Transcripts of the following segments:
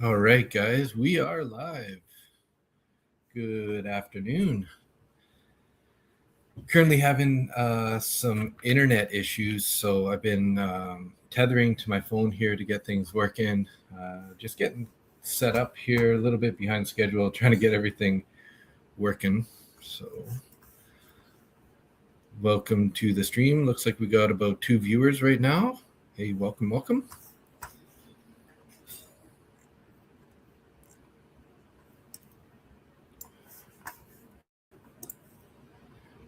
All right, guys, we are live. Good afternoon. Currently having some internet issues, so I've been tethering to my phone here to get things working. Just getting set up here, a little bit behind schedule, trying to get everything working. So, welcome to the stream. Looks like we got about 2 viewers right now. Hey, welcome.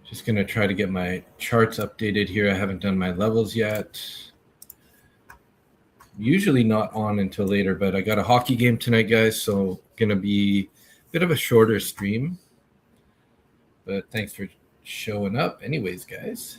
Just going to try to get my charts updated here. I haven't done my levels yet. Usually not on until later, but I got a hockey game tonight, guys, so going to be a bit of a shorter stream. But thanks for showing up anyways, guys.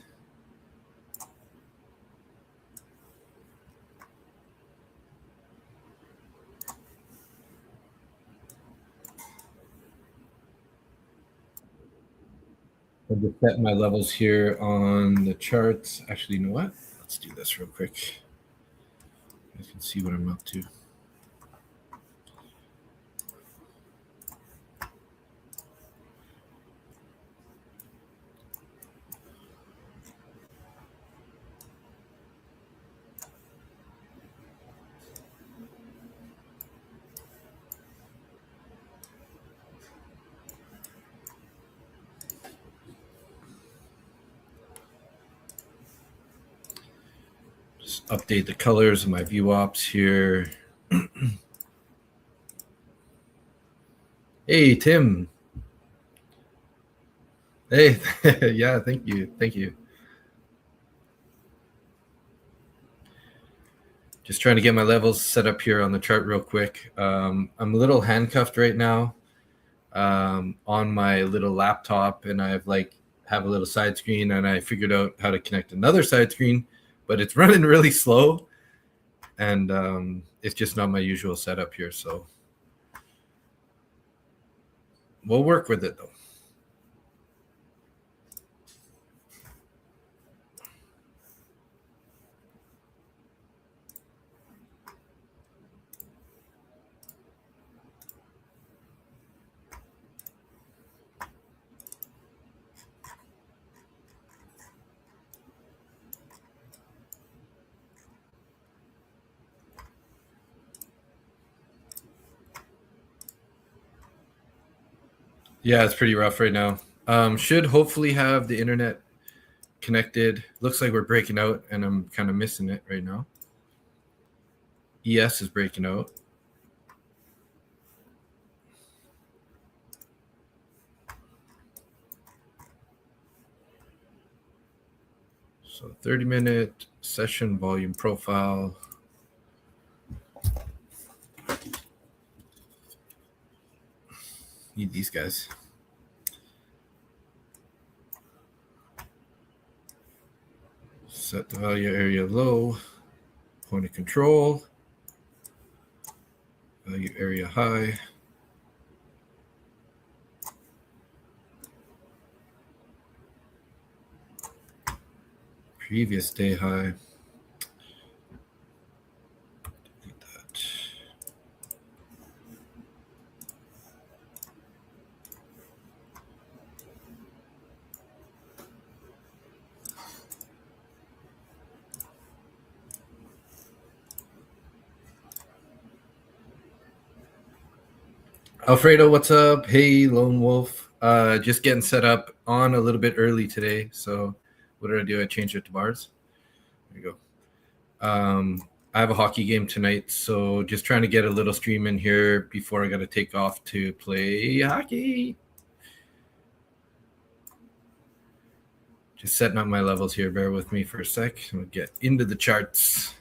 I'll just set my levels here on the charts. Actually, you know what? Let's do this real quick. You guys can see what I'm up to. Just update the colors of my view ops here. Hey, Tim. Hey, yeah, thank you. Just trying to get my levels set up here on the chart real quick. I'm a little handcuffed right now on my little laptop, and I have a little side screen, and I figured out how to connect another side screen, but it's running really slow, and it's just not my usual setup here. So we'll work with it though. Yeah, it's pretty rough right now. Should hopefully have the internet connected. Looks like we're breaking out, and I'm kind of missing it right now. ES is breaking out. So 30-minute session volume profile. Need these guys. Set the value area low. Point of control. Value area high. Previous day high. Delete that. Alfredo, what's up? Hey, Lone Wolf. Just getting set up on a little bit early today. So what did I do? I changed it to bars. There you go. I have a hockey game tonight, so just trying to get a little stream in here before I got to take off to play hockey. Just setting up my levels here. Bear with me for a sec. I'm going to get into the charts.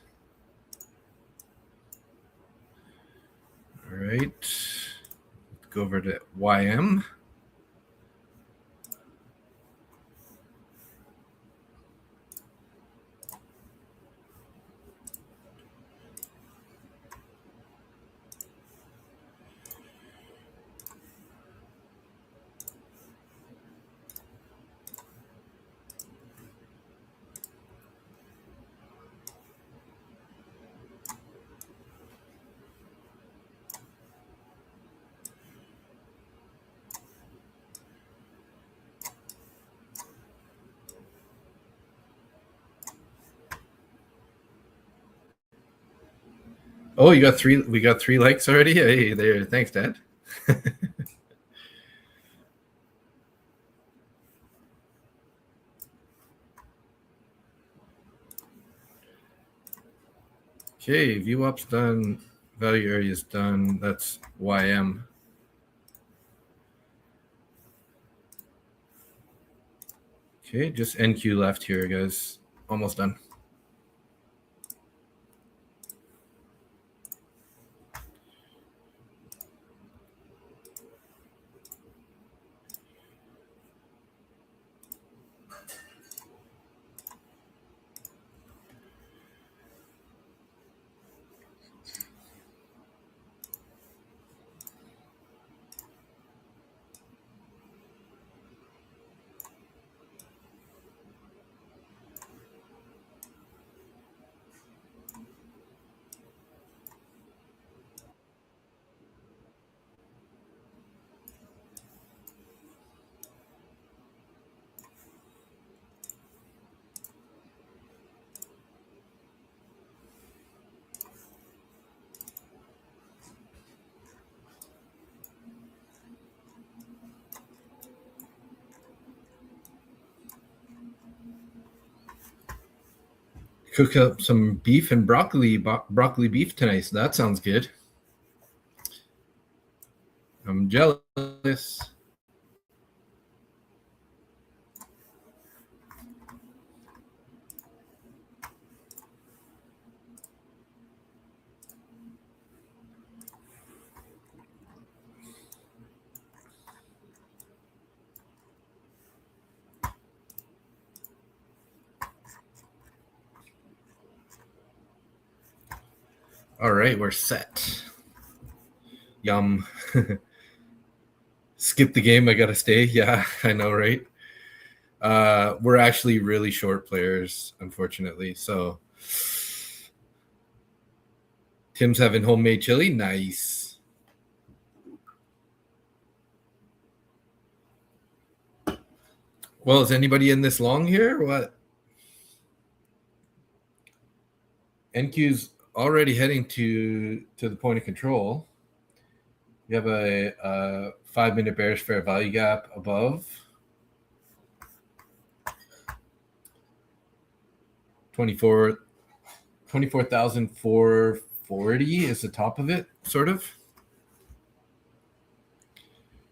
All right. Let's go over to YM. Oh, you got three. We got 3 likes already. Hey, there. Thanks, Dad. Okay, view up's done. Value area is done. That's YM. Okay, just NQ left here, guys. Almost done. Cook up some beef and broccoli beef tonight. So that sounds good. I'm jealous. All right, we're set. Yum. Skip the game. I gotta stay. Yeah, I know, right? We're actually really short players, unfortunately. So Tim's having homemade chili. Nice. Well, is anybody in this long here? Or what? NQ's already heading to the point of control. We have a 5-minute bearish fair value gap above. 24,440 is the top of it, sort of.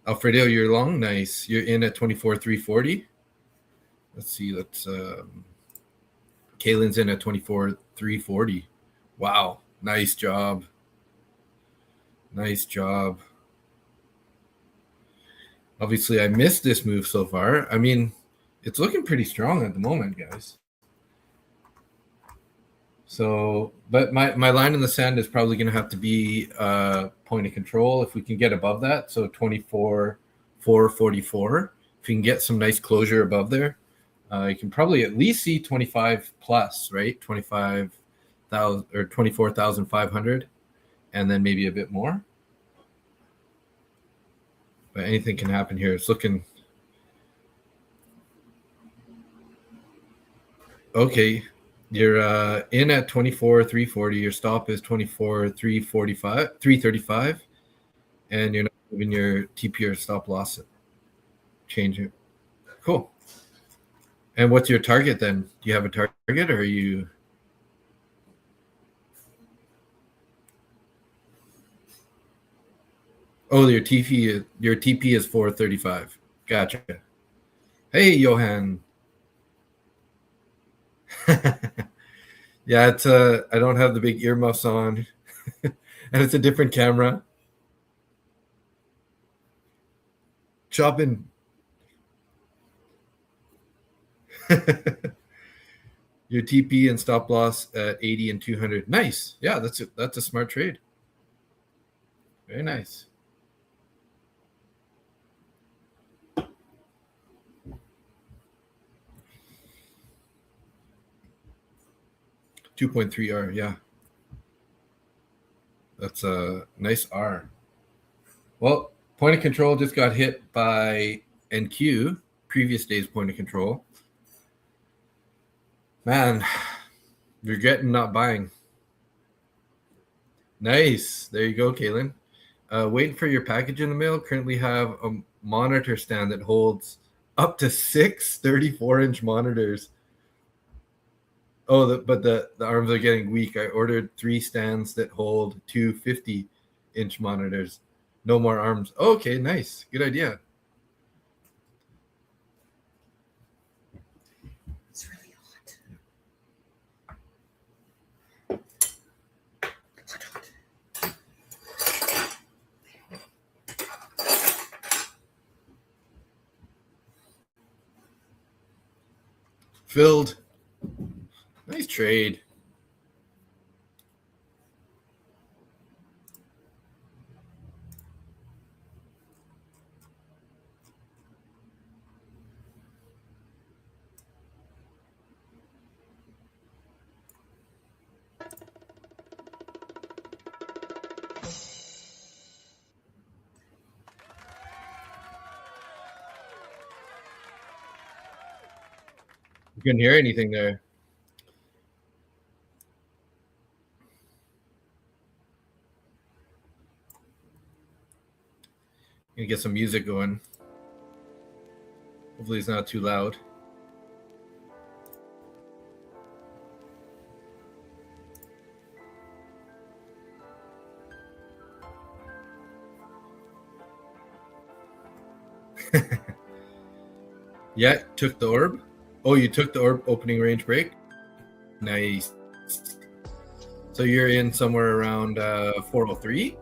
Alfredo, you're long. Nice. You're in at 24,340. Let's see. Kaylin's in at 24,340. Wow. Nice job. Nice job. Obviously, I missed this move so far. I mean, it's looking pretty strong at the moment, guys. So, but my line in the sand is probably going to have to be point of control if we can get above that. So 24,444. If you can get some nice closure above there, you can probably at least see 25 plus, right? 25,000 or 24,500, and then maybe a bit more. But anything can happen here. It's looking okay. You're in at 24,340. Your stop is 24,345, 335, and you're not moving your TP or stop loss. Change it. Cool. And what's your target then? Do you have a target, or are you? Oh, your TP is 435. Gotcha. Hey, Johan. Yeah, it's I don't have the big earmuffs on, and it's a different camera. Chopping. Your TP and stop loss at 80 and 200. Nice. Yeah, that's a smart trade. Very nice. $2.3R. Yeah, that's a nice R. Well, point of control just got hit by NQ, previous day's point of control. Man, regretting not buying. Nice. There you go, Kaylin. Waiting for your package in the mail. Currently have a monitor stand that holds up to 6 34-inch monitors. Oh, but the arms are getting weak. I ordered 3 stands that hold 2 50-inch monitors. No more arms. Oh, okay, nice. Good idea. It's really hot. Filled. Nice trade. You couldn't hear anything there. Gonna get some music going. Hopefully it's not too loud. Yeah, took the orb. Oh, you took the orb opening range break? Nice. So you're in somewhere around 403?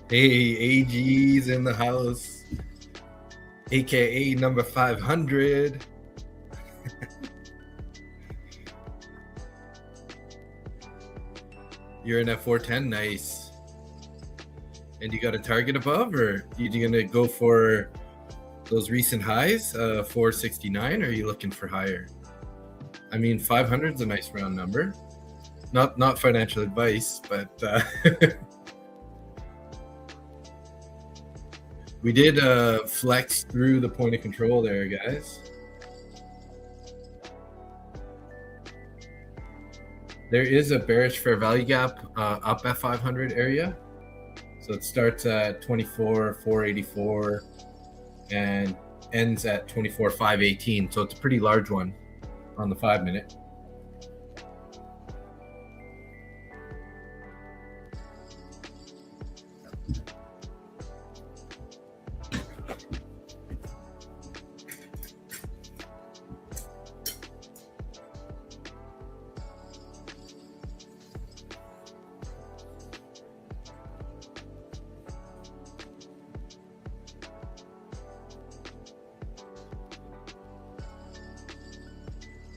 Hey, AG's in the house, aka number 500. You're in at 410, nice. And you got a target above, or you gonna go for those recent highs, 469, or are you looking for higher? I mean, 500 is a nice round number. Not financial advice, but we did flex through the point of control there, guys. There is a bearish fair value gap up at 500 area. So it starts at 24,484 and ends at 24,518. So it's a pretty large one on the 5 minute.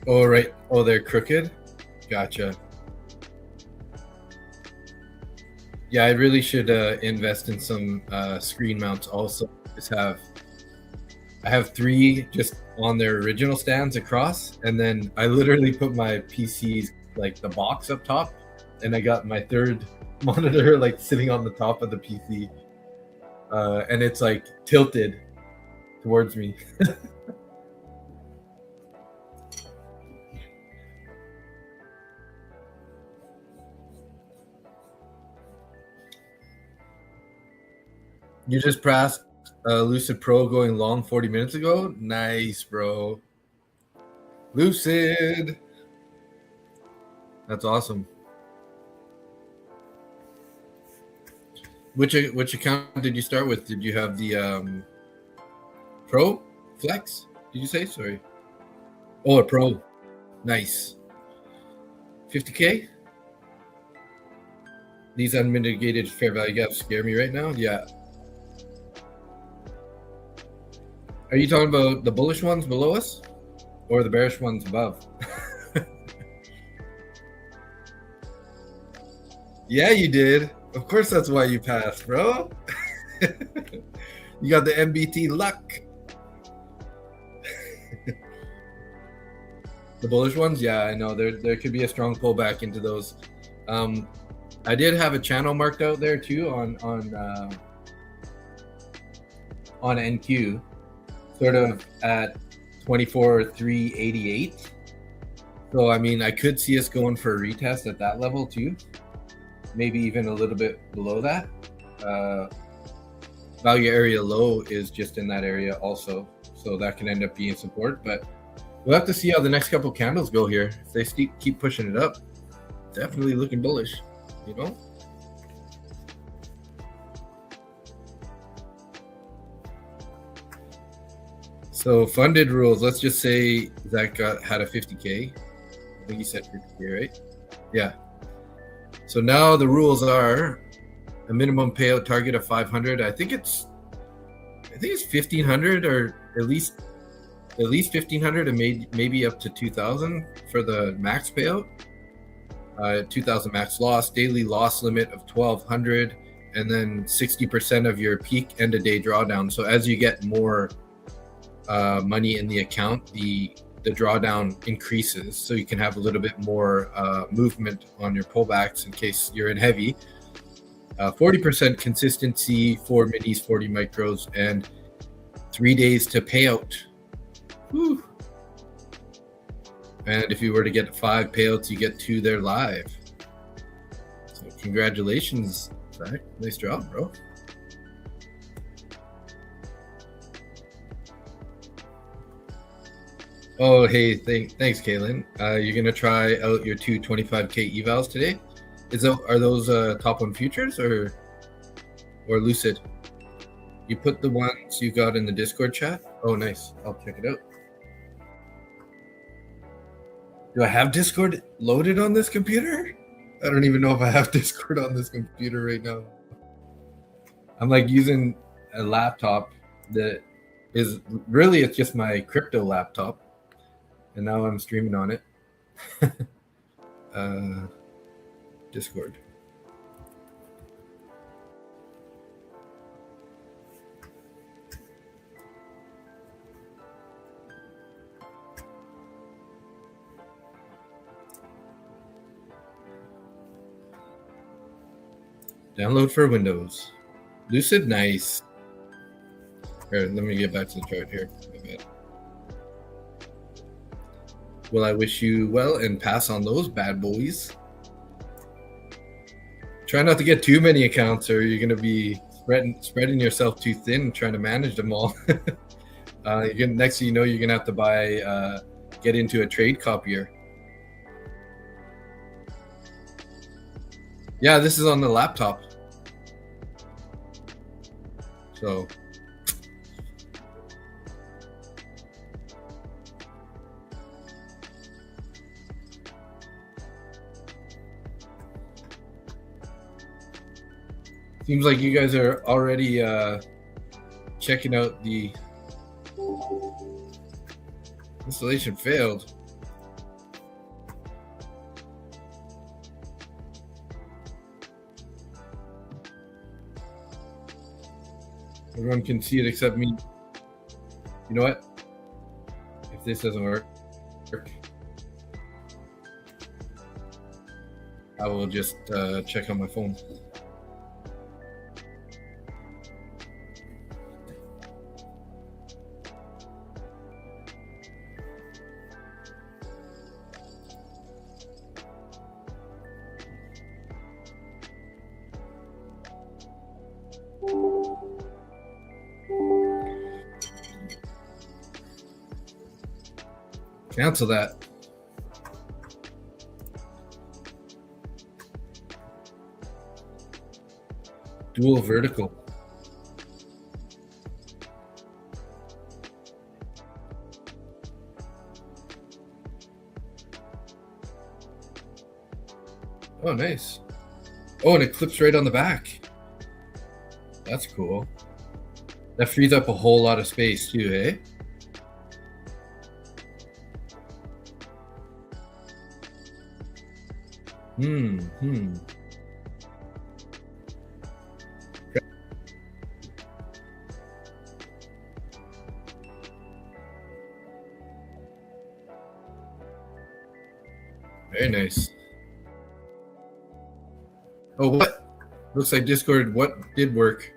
Oh, right. Oh, they're crooked? Gotcha. Yeah, I really should invest in some screen mounts also. I have 3 just on their original stands across, and then I literally put my PC's like the box up top, and I got my 3rd monitor like sitting on the top of the PC, and it's like tilted towards me. You just passed Lucid Pro going long 40 minutes ago? Nice, bro. Lucid. That's awesome. Which account did you start with? Did you have the Pro Flex? Did you say? Sorry. Oh, a Pro. Nice. 50K? These unmitigated fair value gaps scare me right now. Yeah. Are you talking about the bullish ones below us or the bearish ones above? Yeah, you did. Of course, that's why you passed, bro. You got the MBT luck. The bullish ones, yeah, I know there could be a strong pullback into those. I did have a channel marked out there too on NQ, sort of at 24,388. So I mean, I could see us going for a retest at that level too, maybe even a little bit below that. Value area low is just in that area also, so that can end up being support. But we'll have to see how the next couple candles go here. If they keep pushing it up, definitely looking bullish, you know. So funded rules, let's just say Zach had a 50K. I think he said 50K, right? Yeah. So now the rules are a minimum payout target of 500. I think it's 1,500, or at least 1,500, and maybe up to 2,000 for the max payout. 2,000 max loss, daily loss limit of 1,200, and then 60% of your peak end of day drawdown. So as you get more money in the account, the drawdown increases, so you can have a little bit more movement on your pullbacks in case you're in heavy. 40% consistency, 4 minis, 40 micros, and 3 days to payout. Whew. And if you were to get 5 payouts, you get 2 there live. So congratulations, Zach. Nice job, bro. Oh, hey, thanks, Kaylin. You're gonna try out your 2 25K evals today. Are those top one futures or Lucid? You put the ones you got in the Discord chat? Oh, nice. I'll check it out. Do I have Discord loaded on this computer? I don't even know if I have Discord on this computer right now. I'm like using a laptop that is really, it's just my crypto laptop. And now I'm streaming on it. Discord. Download for Windows. Lucid, nice. Here, let me get back to the chart here. Well, I wish you well and pass on those bad boys. Try not to get too many accounts, or you're going to be spreading yourself too thin trying to manage them all. Next thing you know, you're going to have to get into a trade copier. Yeah, this is on the laptop. So seems like you guys are already checking out the installation failed. Everyone can see it except me. You know what? If this doesn't work, I will just check on my phone. Cancel that. Dual vertical. Oh, nice. Oh, and it clips right on the back. That's cool. That frees up a whole lot of space too, eh? Very nice. Oh, what? Looks like Discord, what did work?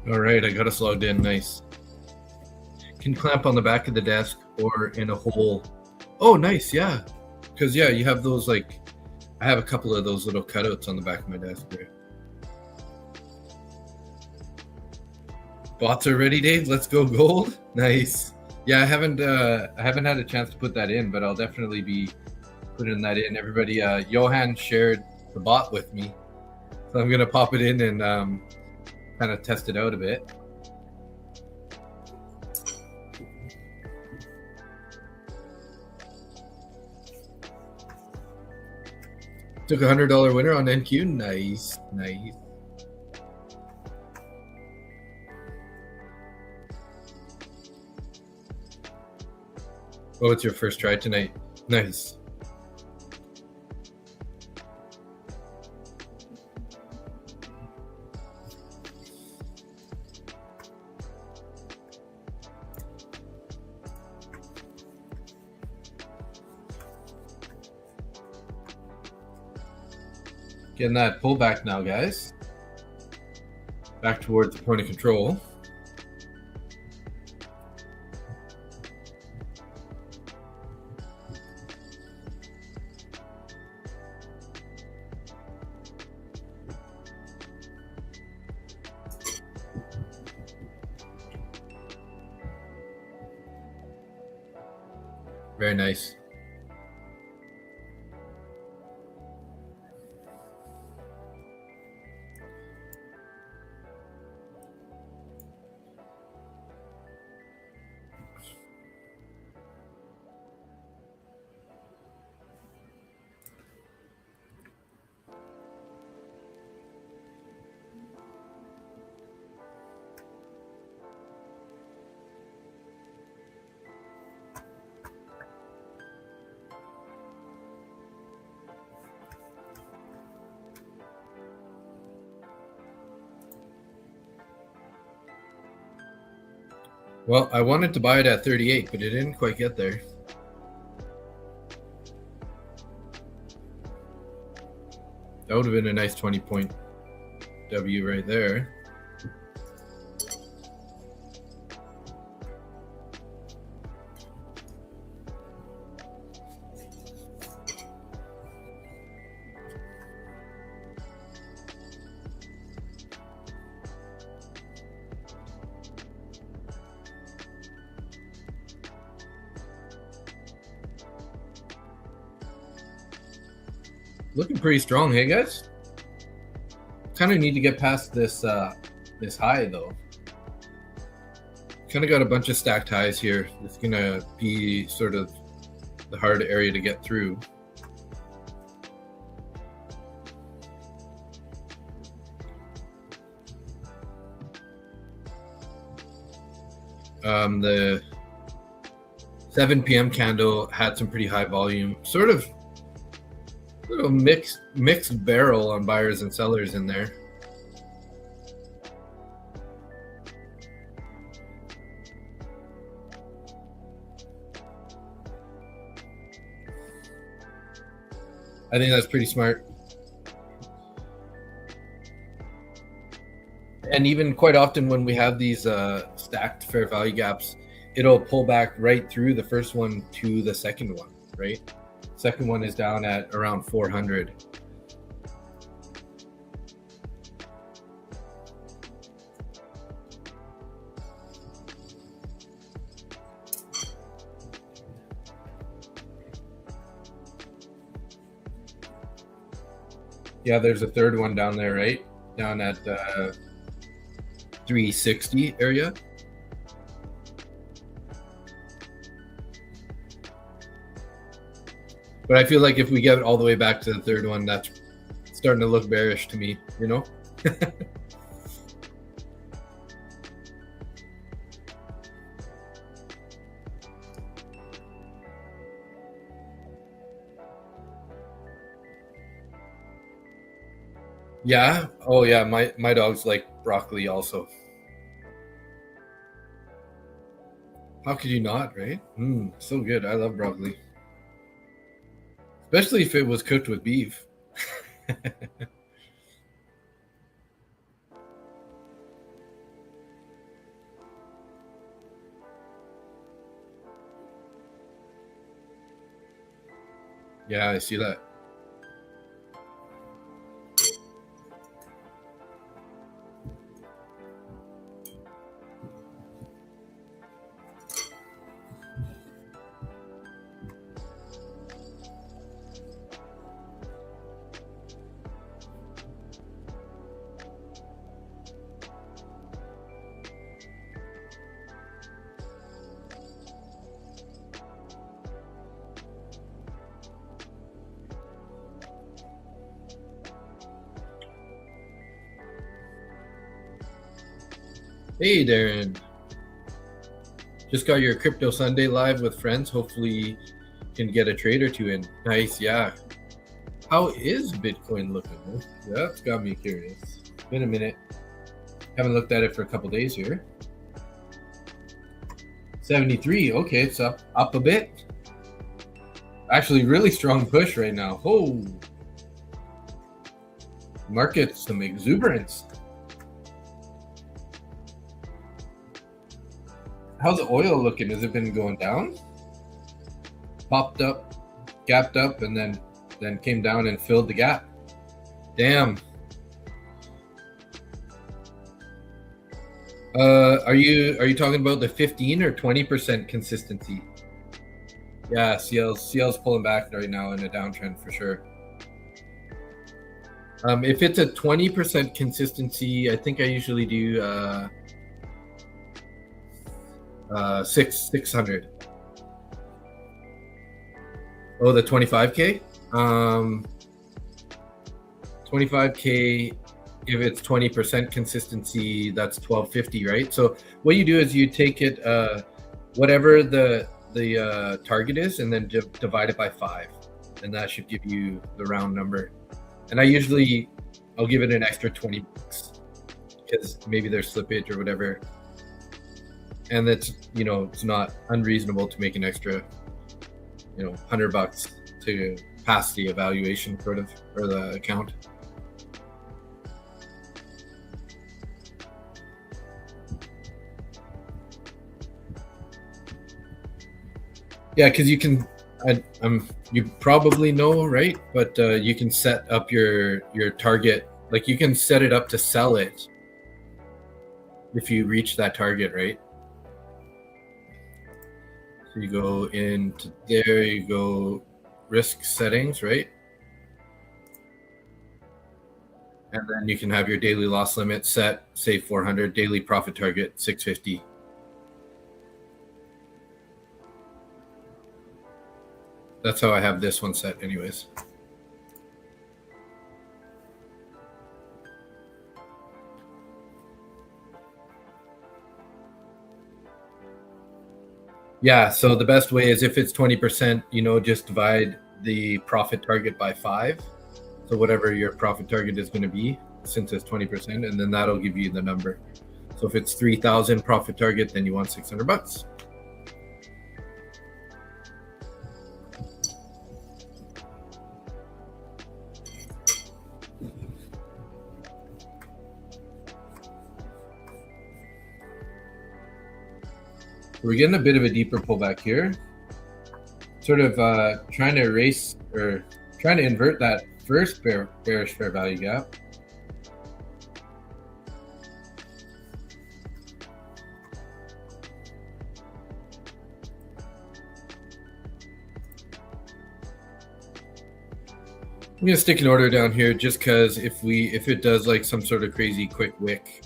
All right, I got us logged in. Nice. Can clamp on the back of the desk or in a hole. Oh, nice. Yeah. Because, yeah, you have those, like, I have a couple of those little cutouts on the back of my desk here. Bots are ready, Dave. Let's go gold. Nice. Yeah, I haven't had a chance to put that in, but I'll definitely be putting that in. Everybody, Johan shared the bot with me, so I'm gonna pop it in and kind of test it out a bit. Took a $100 winner on NQ. Nice, nice. Oh, it's your first try tonight. Nice. Getting that pullback now, guys. Back towards the point of control. Very nice. Well, I wanted to buy it at 38, but it didn't quite get there. That would have been a nice 20-point W right there. Looking pretty strong, hey guys? Kind of need to get past this this high though. Kind of got a bunch of stacked highs here. It's gonna be sort of the hard area to get through. The 7 p.m. candle had some pretty high volume, sort of little mixed barrel on buyers and sellers in there. I think that's pretty smart. And even quite often when we have these stacked fair value gaps, it'll pull back right through the first one to the second one, right? Second one is down at around 400. Yeah, there's a third one down there, right? Down at 360 area. But I feel like if we get all the way back to the third one, that's starting to look bearish to me, you know? Yeah. Oh yeah, my dogs like broccoli also. How could you not, right? So good. I love broccoli. Especially if it was cooked with beef. Yeah, I see that. Hey, Darren. Just got your Crypto Sunday live with friends. Hopefully you can get a trade or two in. Nice, yeah. How is Bitcoin looking? That's got me curious. Been a minute. Haven't looked at it for a couple days here. 73. Okay, it's up a bit. Actually, really strong push right now. Oh, market some exuberance. How's the oil looking? Has it been going down? Popped up, gapped up, and then came down and filled the gap. Damn. Are you talking about the 15 or 20% consistency? Yeah, CL's pulling back right now in a downtrend for sure. If it's a 20% consistency, I think I usually do 600. Oh, the 25K? 25K, if it's 20% consistency, that's 1250, right? So what you do is you take it, whatever the target is, and then divide it by 5, and that should give you the round number. And I'll give it an extra 20 bucks because maybe there's slippage or whatever. And that's, it's not unreasonable to make an extra, 100 bucks to pass the evaluation sort of, or the account. Yeah, because you can, you probably know, right? But you can set up your target, like you can set it up to sell it if you reach that target, right? So you go into there, you go risk settings, right? And then you can have your daily loss limit set, say 400, daily profit target 650. That's how I have this one set anyways. Yeah, so the best way is if it's 20%, just divide the profit target by 5. So whatever your profit target is going to be, since it's 20%, and then that'll give you the number. So if it's 3,000 profit target, then you want 600 bucks. We're getting a bit of a deeper pullback here. Sort of trying to erase or trying to invert that first bearish fair value gap. I'm gonna stick an order down here just because if it does like some sort of crazy quick wick,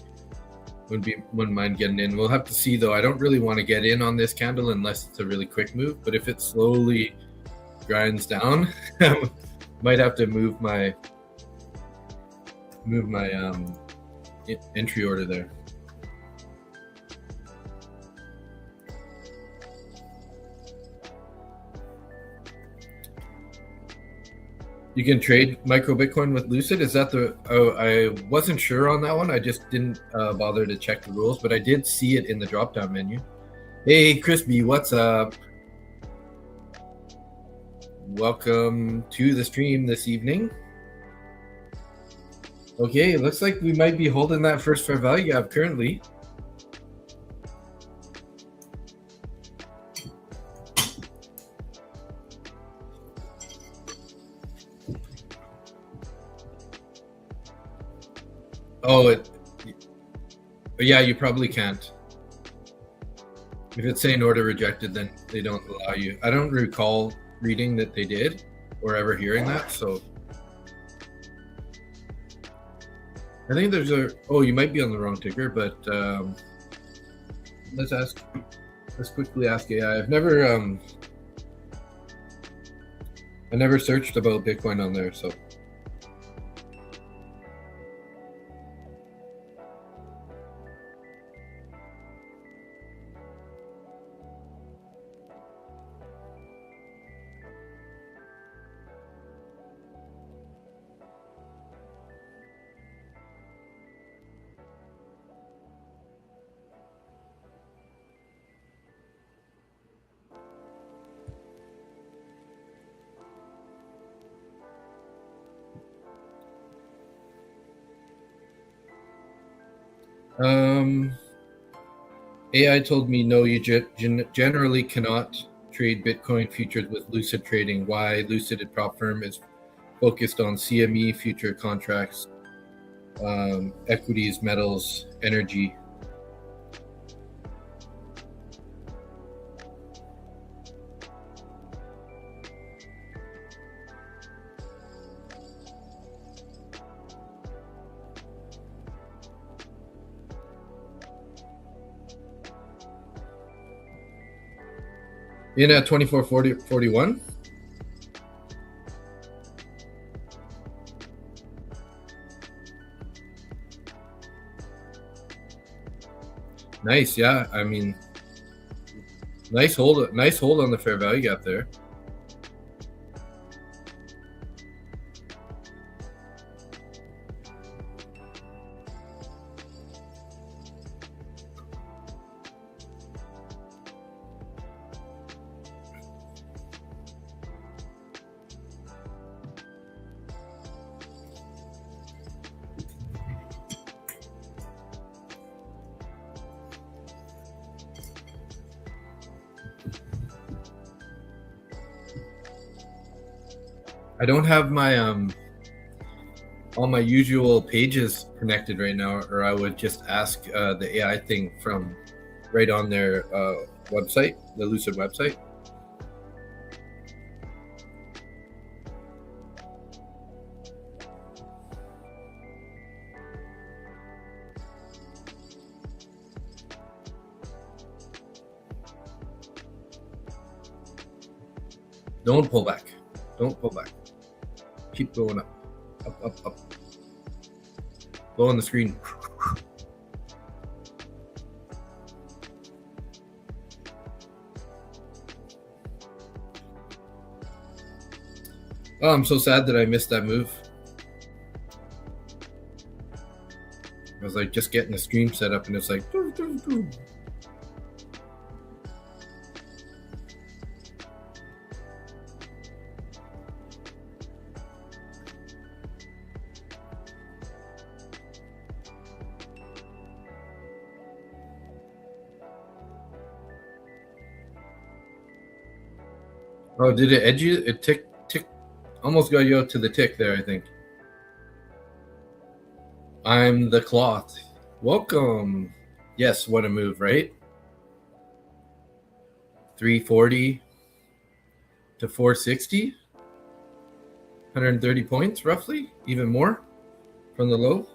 wouldn't mind getting in. We'll have to see though. I don't really want to get in on this candle unless it's a really quick move. But if it slowly grinds down, might have to move my entry order there. You can trade micro Bitcoin with Lucid. Is that the? Oh, I wasn't sure on that one. I just didn't bother to check the rules, but I did see it in the drop-down menu. Hey, Crispy, what's up? Welcome to the stream this evening. Okay, it looks like we might be holding that first fair value gap currently. Oh, yeah, you probably can't. If it's saying order rejected, then they don't allow you. I don't recall reading that they did or ever hearing that, so I think there's oh, you might be on the wrong ticker, but let's quickly ask AI. I never searched about Bitcoin on there, so AI told me no, you generally cannot trade Bitcoin futures with Lucid Trading. Why? Lucid prop firm is focused on CME future contracts, equities, metals, energy. In at 24.41. Nice, yeah. I mean, nice hold on the fair value gap there. I don't have my all my usual pages connected right now, or I would just ask the AI thing from right on their website, the Lucid website. Don't pull back. Don't pull back. Keep going up. Up, up, up. Low on the screen. Oh, I'm so sad that I missed that move. I was like just getting the stream set up and it's like doo, doo, doo. Oh, did it edge you? It tick, almost got you out to the tick there, I think. I'm the cloth. Welcome. Yes, what a move, right? 340 to 460. 130 points, roughly, even more from the low.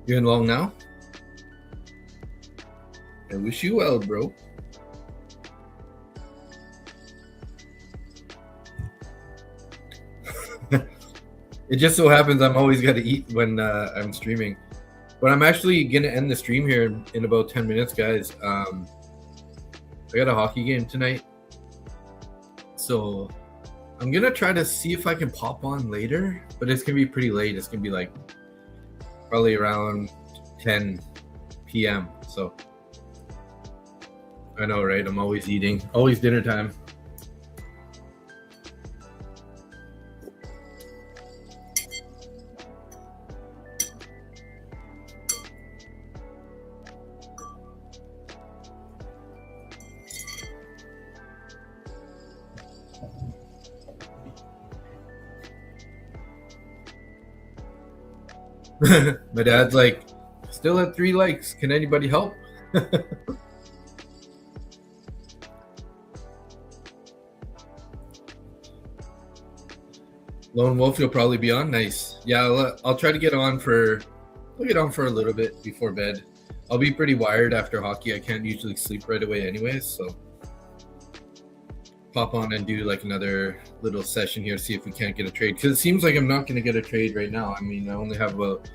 You're in long now? I wish you well, bro. It just so happens I'm always got to eat when I'm streaming. But I'm actually going to end the stream here in about 10 minutes, guys. I got a hockey game tonight. So I'm going to try to see if I can pop on later. But it's going to be pretty late. It's going to be like probably around 10 p.m. So I know, right? I'm always eating. Always dinner time. My dad's like, still at 3 likes. Can anybody help? Lone Wolf, you'll probably be on. Nice. Yeah, I'll try to get on for. I'll get on for a little bit before bed. I'll be pretty wired after hockey. I can't usually sleep right away, anyways. So pop on and do like another little session here, see if we can't get a trade. Because it seems like I'm not going to get a trade right now. I mean, I only have about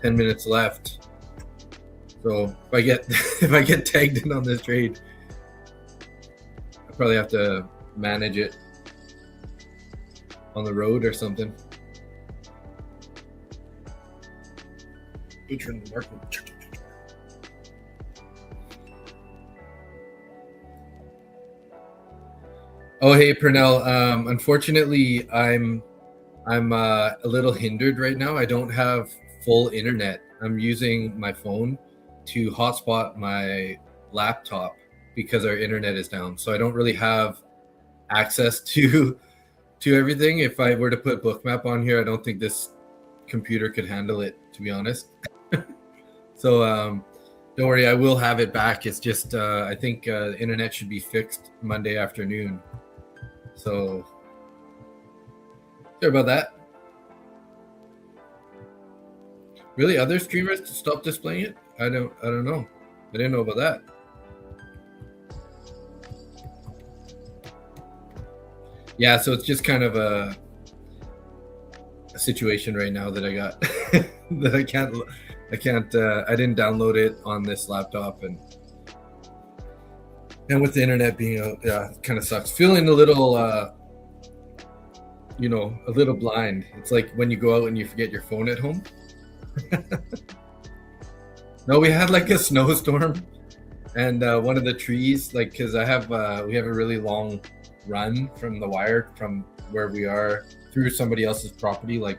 10 minutes left. So if I get tagged in on this trade, I probably have to manage it on the road or something. Oh, hey Pernell. Unfortunately, I'm a little hindered right now. I don't have full internet. I'm using my phone to hotspot my laptop because our internet is down. So I don't really have access to everything. If I were to put Bookmap on here, I don't think this computer could handle it, to be honest. So don't worry, I will have it back. It's just I think the internet should be fixed Monday afternoon. So sorry about that. Really, other streamers stop displaying it? I don't know. I didn't know about that. Yeah, so it's just kind of a situation right now that I got that I didn't download it on this laptop, and with the internet being out, yeah, it kind of sucks. Feeling a little a little blind. It's like when you go out and you forget your phone at home. No, we had like a snowstorm, and one of the trees, like, because we have a really long run from the wire from where we are through somebody else's property, like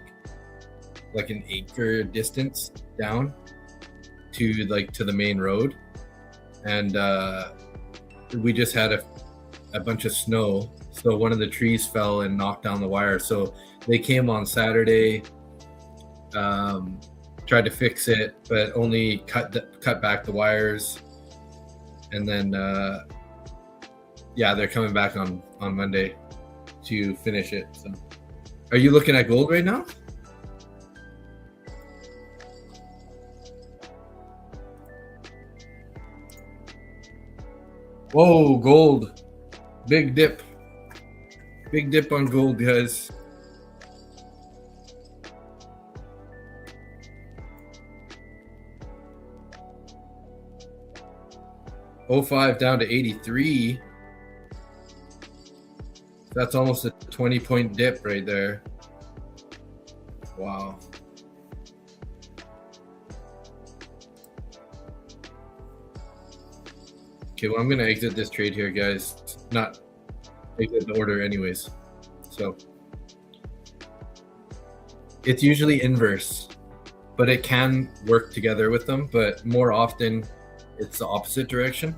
an acre distance down to the main road, and we just had a bunch of snow, so one of the trees fell and knocked down the wire. So they came on Saturday, tried to fix it, but only cut back the wires, and then they're coming back on Monday to finish it. So are you looking at gold right now? Whoa, gold, big dip. Big dip on gold, guys. $05 down to 83. That's almost a 20-point dip right there. Wow. Okay, well, I'm going to exit this trade here, guys. Not exit the order anyways. So it's usually inverse, but it can work together with them. But more often, it's the opposite direction.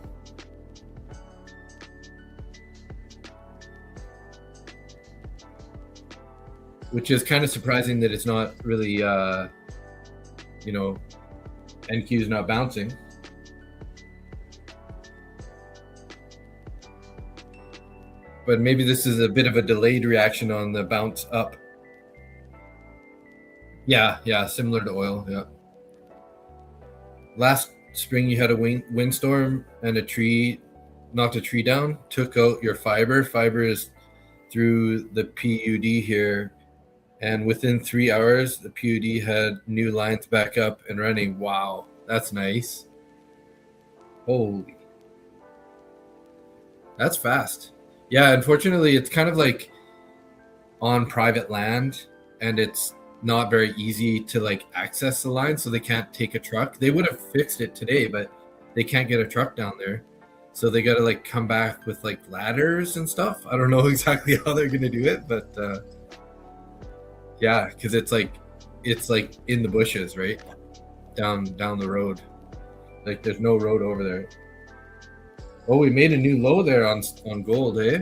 Which is kind of surprising that it's not really, you know, NQ is not bouncing. But maybe this is a bit of a delayed reaction on the bounce up. Yeah, similar to oil, yeah. Last spring you had a windstorm and a tree knocked a tree down, took out your fiber. Fiber is through the PUD here. And within 3 hours, the PUD had new lines back up and running. Wow, that's nice. Holy. That's fast. Yeah, unfortunately, it's kind of like on private land, and it's not very easy to like access the line, so they can't take a truck. They would have fixed it today, but they can't get a truck down there. So they got to like come back with like ladders and stuff. I don't know exactly how they're going to do it, but yeah, because it's like in the bushes, right? Down the road. Like there's no road over there. Oh, we made a new low there on gold, eh?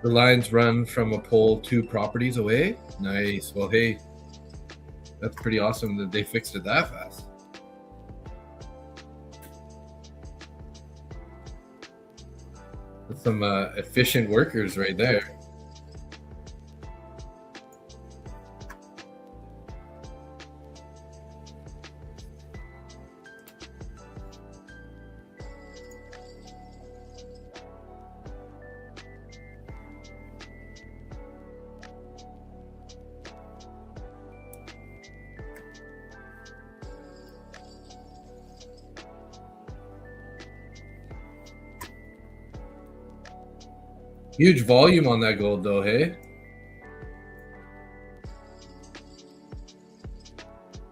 The lines run from a pole 2 properties away. Nice. Well, hey, that's pretty awesome that they fixed it that fast. That's some efficient workers right there. Huge volume on that gold though, hey?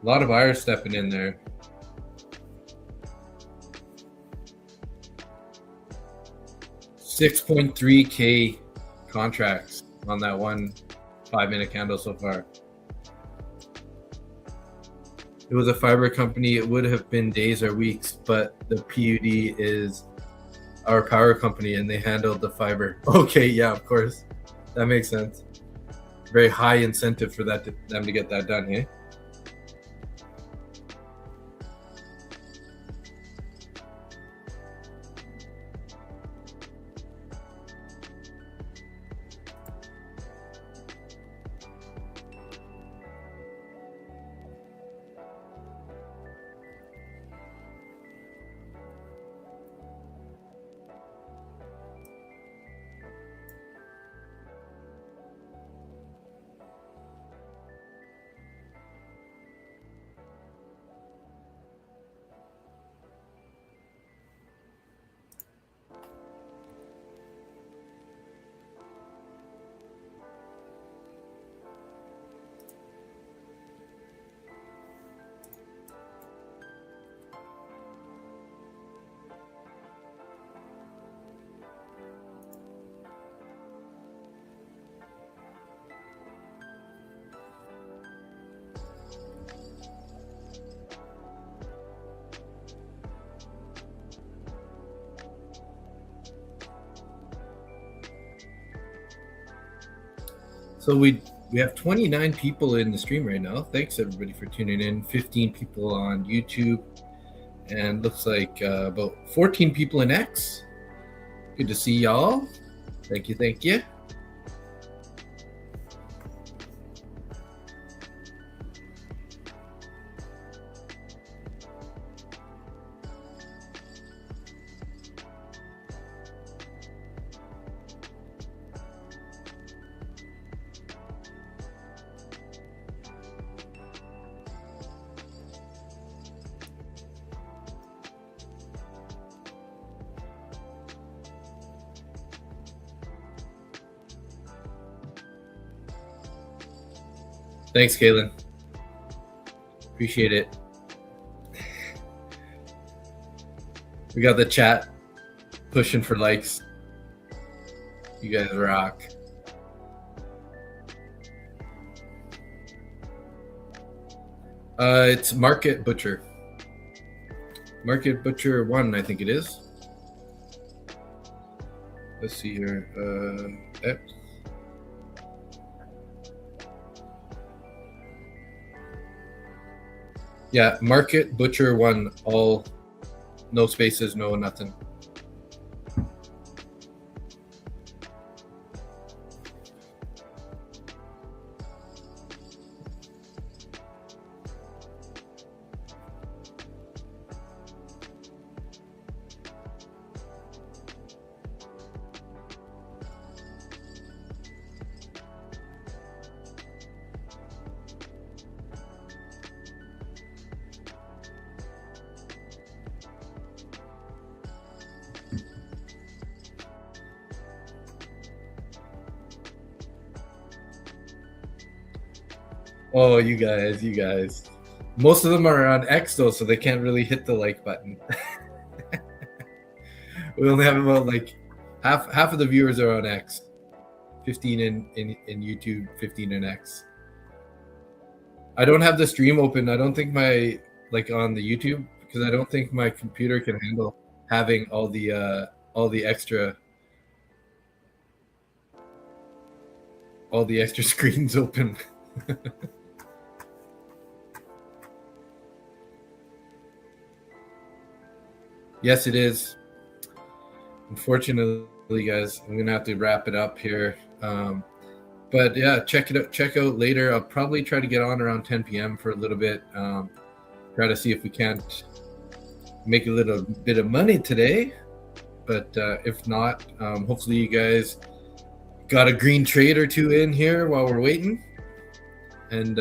A lot of buyers stepping in there. $6.3K contracts on that one 5-minute candle so far. It was a fiber company. It would have been days or weeks, but the PUD is our power company and they handled the fiber. Okay, yeah, of course. That makes sense. Very high incentive for them to get that done, hey? So we We have 29 people in the stream right now. Thanks everybody for tuning in. 15 people on YouTube, and looks like about 14 people in X. Good to see y'all. Thank you, thank you. Thanks, Kaylin. Appreciate it. We got the chat pushing for likes. You guys rock. It's Market Butcher. Market Butcher 1, I think it is. Let's see here. X. Yeah, Market Butcher 1, all no spaces, no nothing. Oh, you guys. Most of them are on X though, so they can't really hit the like button. We only have about like half of the viewers are on X. 15 in YouTube, 15 in X. I don't have the stream open. I don't think my on the YouTube, because I don't think my computer can handle having all the extra screens open. Yes, it is. Unfortunately, guys, I'm gonna have to wrap it up here. But yeah, check out later. I'll probably try to get on around 10 p.m. for a little bit. Try to see if we can't make a little bit of money today. But if not, hopefully you guys got a green trade or two in here while we're waiting. And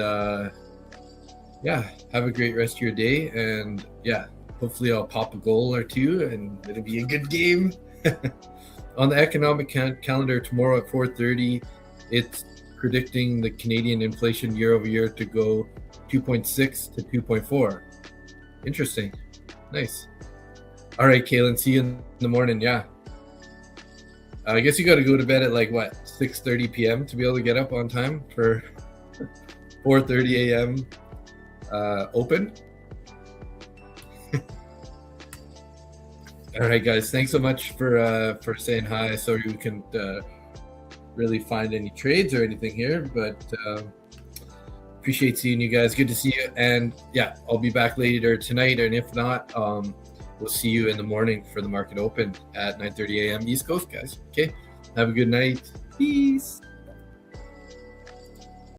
yeah, have a great rest of your day. And yeah, hopefully I'll pop a goal or two and it'll be a good game. On the economic calendar tomorrow at 4:30, it's predicting the Canadian inflation year over year to go 2.6 to 2.4. Interesting. Nice. All right, Kaylin, see you in the morning. Yeah. I guess you got to go to bed at 6:30 p.m. to be able to get up on time for 4:30 a.m. Open. All right, guys. Thanks so much for saying hi. Sorry we couldn't really find any trades or anything here, but appreciate seeing you guys. Good to see you. And yeah, I'll be back later tonight, and if not, we'll see you in the morning for the market open at 9:30 a.m. East Coast, guys. Okay. Have a good night. Peace.